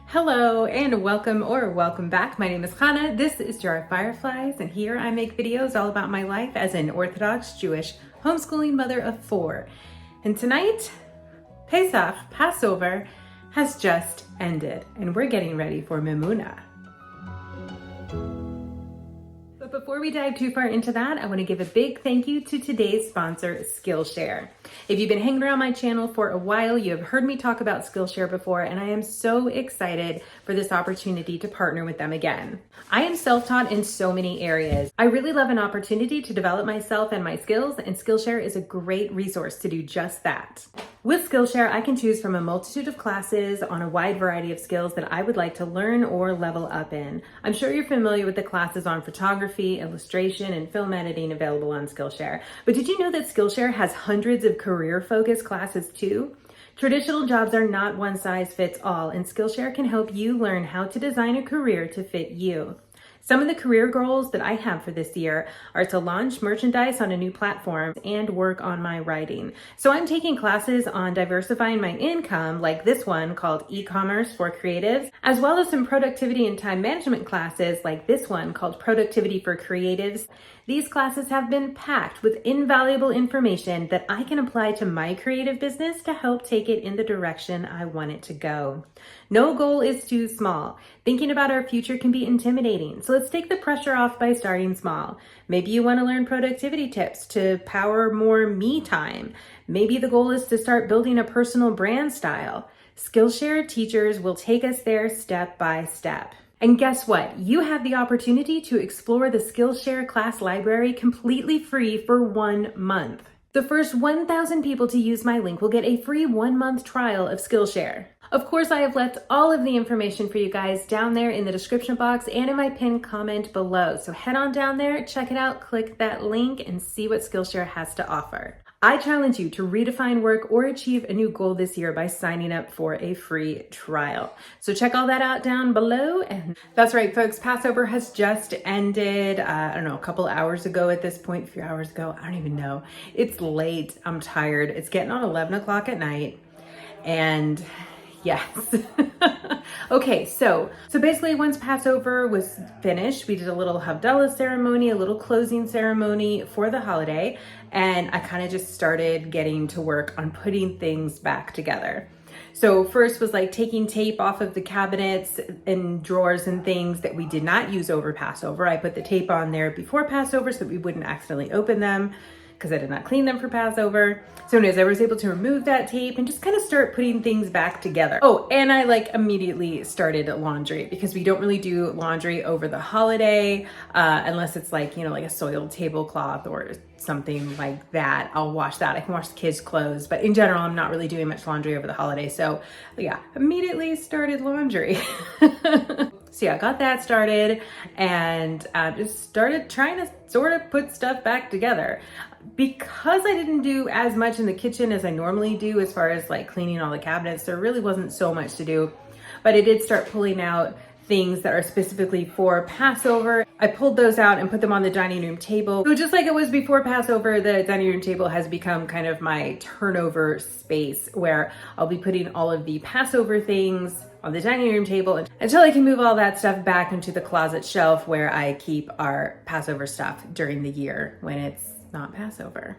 Hello and welcome back. My name is Hannah. This is Jar of Fireflies, and here I make videos all about my life as an Orthodox Jewish homeschooling mother of 4. And tonight, Pesach, Passover, has just ended, and we're getting ready for Mimuna. But before we dive too far into that, I want to give a big thank you to today's sponsor, Skillshare. If you've been hanging around my channel for a while, you have heard me talk about Skillshare before, and I am so excited for this opportunity to partner with them again. I am self-taught in so many areas. I really love an opportunity to develop myself and my skills, and Skillshare is a great resource to do just that. With Skillshare, I can choose from a multitude of classes on a wide variety of skills that I would like to learn or level up in. I'm sure you're familiar with the classes on photography, illustration, and film editing available on Skillshare. But did you know that Skillshare has hundreds of career-focused classes too? Traditional jobs are not one size fits all, and Skillshare can help you learn how to design a career to fit you. Some of the career goals that I have for this year are to launch merchandise on a new platform and work on my writing. So I'm taking classes on diversifying my income, like this one called E-commerce for Creatives, as well as some productivity and time management classes like this one called Productivity for Creatives. These classes have been packed with invaluable information that I can apply to my creative business to help take it in the direction I want it to go. No goal is too small. Thinking about our future can be intimidating, so let's take the pressure off by starting small. Maybe you want to learn productivity tips to power more me time. Maybe the goal is to start building a personal brand style. Skillshare teachers will take us there step by step. And guess what? You have the opportunity to explore the Skillshare class library completely free for 1 month. The first 1,000 people to use my link will get a free 1-month trial of Skillshare. Of course, I have left all of the information for you guys down there in the description box and in my pinned comment below. So head on down there, check it out, click that link, and see what Skillshare has to offer. I challenge you to redefine work or achieve a new goal this year by signing up for a free trial. So check all that out down below. And that's right, folks, Passover has just ended, I don't know, a couple hours ago at this point, a few hours ago, I don't even know. It's late, I'm tired. It's getting on 11 o'clock at night. And yes. Okay, so basically once Passover was finished, we did a little Havdalah ceremony, a little closing ceremony for the holiday, and I kind of just started getting to work on putting things back together. So first was like taking tape off of the cabinets and drawers and things that we did not use over Passover. I put the tape on there before Passover so that we wouldn't accidentally open them, because I did not clean them for Passover. So anyways, I was able to remove that tape and just kind of start putting things back together. Oh, and I immediately started laundry, because we don't really do laundry over the holiday unless it's like a soiled tablecloth or something like that. I'll wash that. I can wash the kids' clothes, but in general, I'm not really doing much laundry over the holiday. So yeah, immediately started laundry. So yeah, I got that started and just started trying to sort of put stuff back together. Because I didn't do as much in the kitchen as I normally do as far as cleaning all the cabinets, there really wasn't so much to do, but I did start pulling out things that are specifically for Passover. I pulled those out and put them on the dining room table. So just like it was before Passover, the dining room table has become kind of my turnover space where I'll be putting all of the Passover things on the dining room table until I can move all that stuff back into the closet shelf where I keep our Passover stuff during the year when it's not Passover.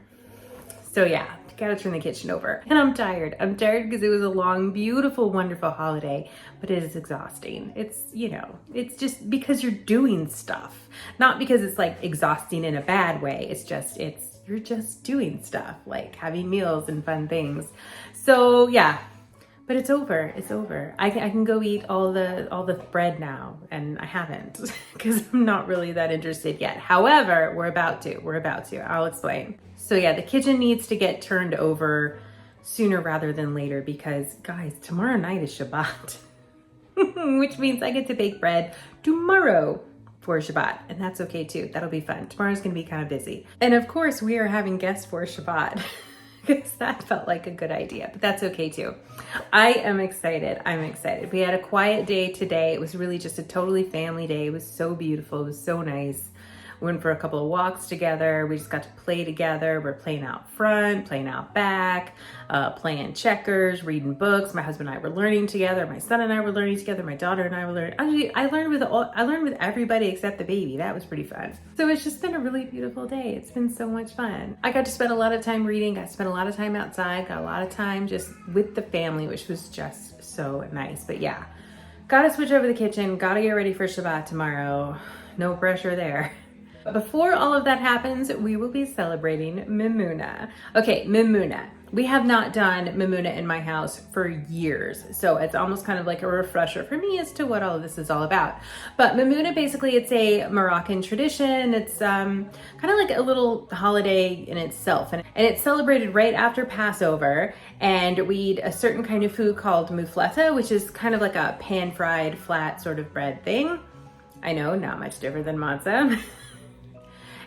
So yeah, gotta turn the kitchen over. And I'm tired. I'm tired because it was a long, beautiful, wonderful holiday, but it is exhausting. It's, you know, it's just because you're doing stuff, not because it's like exhausting in a bad way. You're just doing stuff, like having meals and fun things. So yeah, but it's over. It's over. I can go eat all the bread now, and I haven't because I'm not really that interested yet. However, we're about to. I'll explain. So yeah, the kitchen needs to get turned over sooner rather than later because, guys, tomorrow night is Shabbat, which means I get to bake bread tomorrow for Shabbat, and that's okay too. That'll be fun. Tomorrow's gonna be kind of busy. And of course, we are having guests for Shabbat because that felt like a good idea, but that's okay too. I am excited. I'm excited. We had a quiet day today. It was really just a totally family day. It was so beautiful. It was so nice. We went for a couple of walks together. We just got to play together. We're playing out front, playing out back, playing checkers, reading books. My husband and I were learning together. My son and I were learning together. My daughter and I were learning. Actually, I learned with everybody except the baby. That was pretty fun. So it's just been a really beautiful day. It's been so much fun. I got to spend a lot of time reading. I spent a lot of time outside. Got a lot of time just with the family, which was just so nice. But yeah, gotta switch over the kitchen. Gotta get ready for Shabbat tomorrow. No pressure there. But before all of that happens, we will be celebrating Mimuna. Okay, Mimuna. We have not done Mimuna in my house for years, so it's almost kind of like a refresher for me as to what all of this is all about. But Mimuna, basically, it's a Moroccan tradition. It's kind of like a little holiday in itself, and it's celebrated right after Passover, and we eat a certain kind of food called Mufleta, which is kind of like a pan-fried, flat sort of bread thing. I know, not much different than matzah.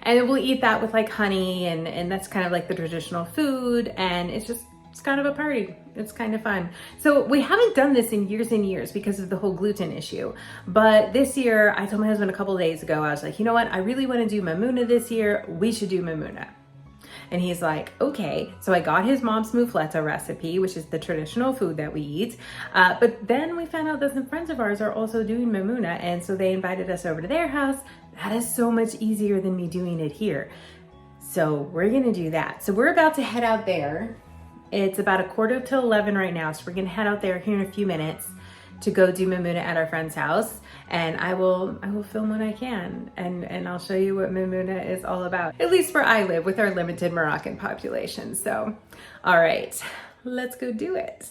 And we'll eat that with like honey, and that's kind of like the traditional food, and it's kind of a party. It's kind of fun. So we haven't done this in years and years because of the whole gluten issue. But this year, I told my husband a couple of days ago, I was like, you know what? I really want to do Mimuna this year. We should do Mimuna. And he's like, okay. So I got his mom's Moufletta recipe, which is the traditional food that we eat. But then we found out that some friends of ours are also doing Mimuna. And so they invited us over to their house. That is so much easier than me doing it here. So we're gonna do that. So we're about to head out there. It's about 11:45 right now. So we're gonna head out there here in a few minutes to go do Mimuna at our friend's house. And I will film when I can, and I'll show you what Mimuna is all about, at least where I live with our limited Moroccan population. So, all right, let's go do it.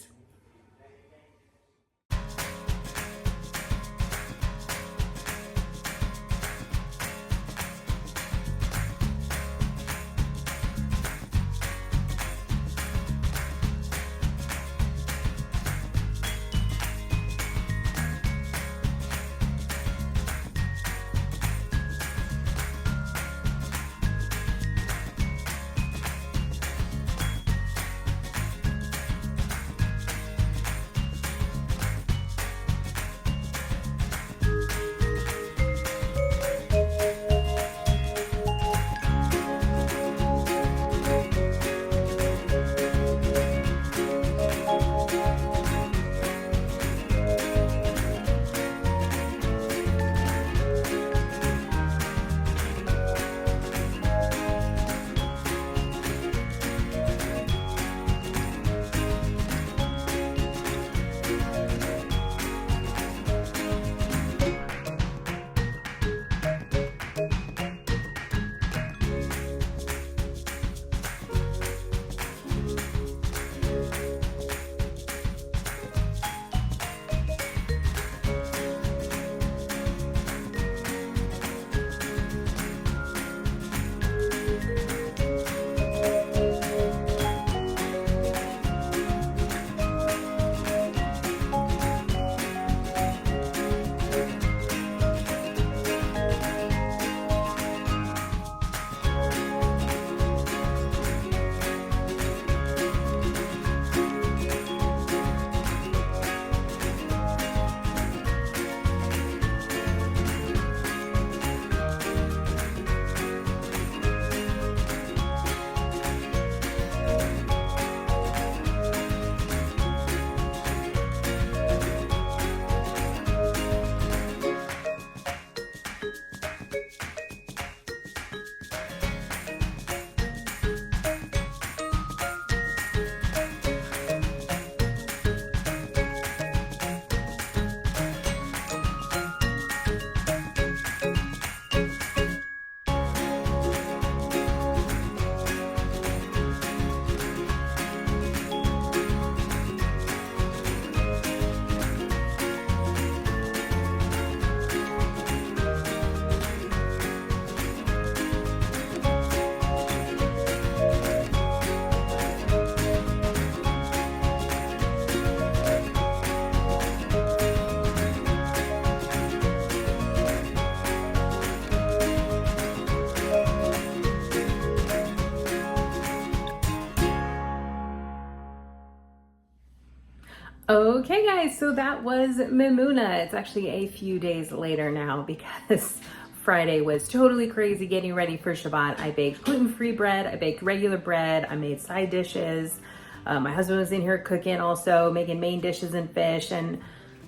Okay guys, so that was Mimuna. It's actually a few days later now because Friday was totally crazy getting ready for Shabbat. I baked gluten-free bread, I baked regular bread, I made side dishes. My husband was in here cooking also, making main dishes and fish, and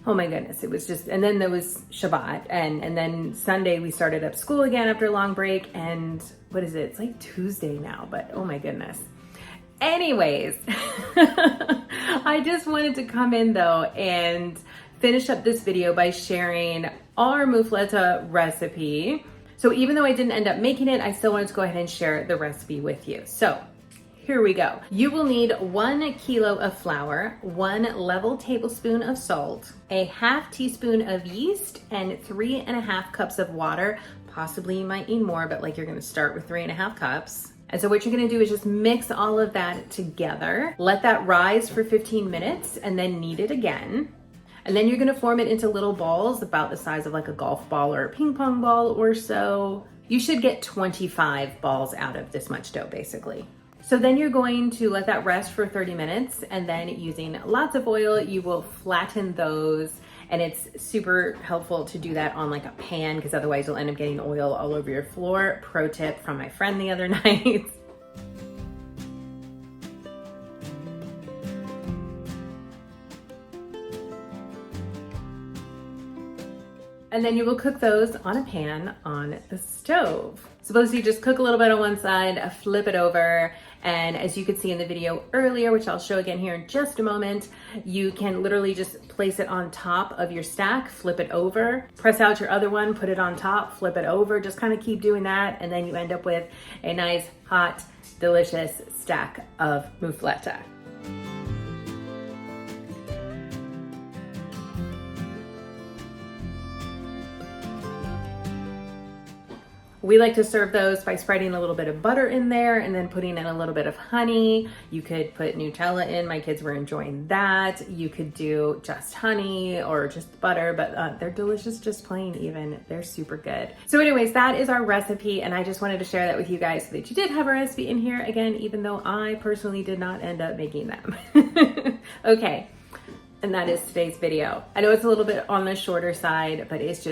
oh my goodness, it was just, and then there was Shabbat, and then Sunday we started up school again after a long break, and what is it? It's like Tuesday now, but oh my goodness. Anyways, I just wanted to come in though and finish up this video by sharing our Moufletta recipe. So even though I didn't end up making it, I still wanted to go ahead and share the recipe with you. So here we go. You will need 1 kilo of flour, 1 level tablespoon of salt, a half teaspoon of yeast, and 3.5 cups of water. Possibly you might need more, but like you're gonna start with 3.5 cups. And so what you're gonna do is just mix all of that together, let that rise for 15 minutes, and then knead it again. And then you're gonna form it into little balls about the size of like a golf ball or a ping pong ball or so. You should get 25 balls out of this much dough, basically. So then you're going to let that rest for 30 minutes, and then using lots of oil, you will flatten those. And it's super helpful to do that on like a pan, because otherwise you'll end up getting oil all over your floor. Pro tip from my friend the other night. And then you will cook those on a pan on the stove. Suppose you just cook a little bit on one side, flip it over, and as you could see in the video earlier, which I'll show again here in just a moment, you can literally just place it on top of your stack, flip it over, press out your other one, put it on top, flip it over, just kind of keep doing that, and then you end up with a nice, hot, delicious stack of Mufleta. We like to serve those by spreading a little bit of butter in there and then putting in a little bit of honey. You could put Nutella in. My kids were enjoying that. You could do just honey or just butter, but they're delicious just plain even. They're super good. So anyways, that is our recipe, and I just wanted to share that with you guys so that you did have a recipe in here again, even though I personally did not end up making them. Okay. And that is today's video. I know it's a little bit on the shorter side, but it's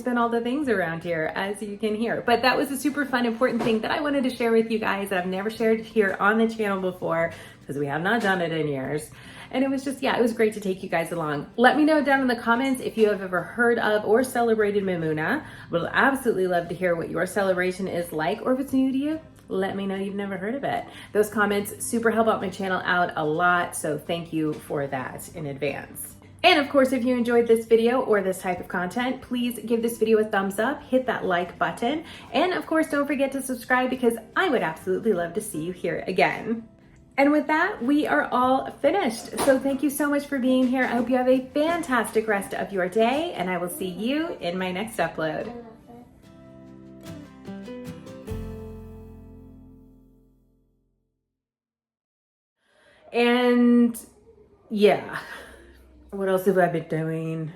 been all the things around here, as you can hear. But that was a super fun, important thing that I wanted to share with you guys that I've never shared here on the channel before, because we have not done it in years. And it was just, yeah, it was great to take you guys along. Let me know down in the comments if you have ever heard of or celebrated Mimuna. We'll absolutely love to hear what your celebration is like, or if it's new to you, let me know you've never heard of it. Those comments super help out my channel out a lot, so thank you for that in advance. And of course, if you enjoyed this video or this type of content, please give this video a thumbs up, hit that like button, and of course, don't forget to subscribe, because I would absolutely love to see you here again. And with that, we are all finished. So thank you so much for being here. I hope you have a fantastic rest of your day, and I will see you in my next upload. And yeah. What else have I been doing?